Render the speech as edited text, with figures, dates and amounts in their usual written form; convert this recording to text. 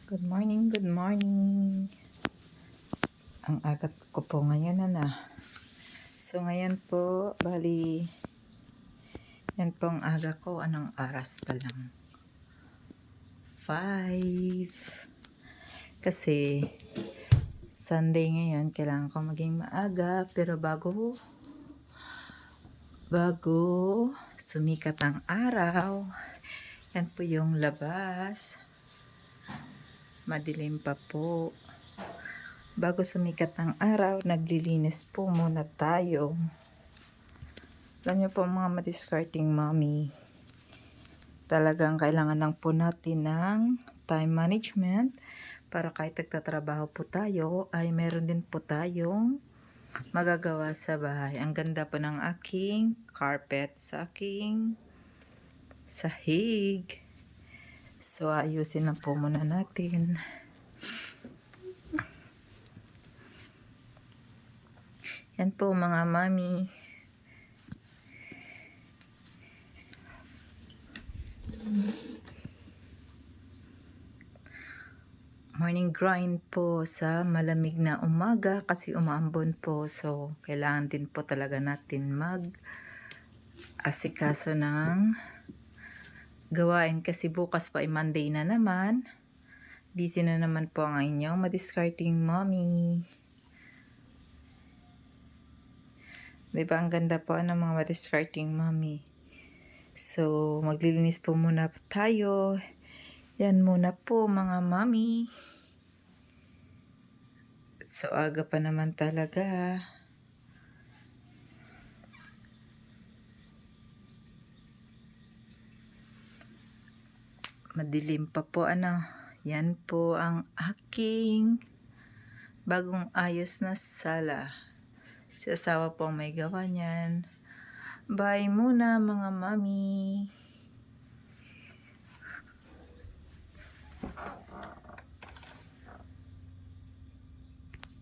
Good morning, good morning. Ang aga ko po ngayon So ngayon po, bali, yan po ang aga ko. Anong oras pa lang? 5. Kasi Sunday ngayon, kailangan ko maging maaga. Pero bago sumikat ang araw, yan po yung labas. Madilim pa po. Bago sumikat ang araw, naglilinis po muna tayo. Alam niyo po mga madiscarding mommy, talagang kailangan lang po natin ng time management para kahit nagtatrabaho po tayo ay meron din po tayong magagawa sa bahay. Ang ganda po ng aking carpet sa aking sahig. So ayusin na po muna natin. Yan po mga mami. Morning grind po sa malamig na umaga kasi umaambon po. So kailangan din po talaga natin asikaso ng gawain kasi bukas pa ay Monday na naman. Busy na naman po ang inyong madiscarding mommy. Diba ang ganda po ng mga madiscarding mommy. So maglilinis po muna tayo. Yan muna po mga mommy. So aga pa naman talaga. Madilim pa po Yan po ang aking bagong ayos na sala. Si asawa po ang may gawa niyan. Bye muna mga mami.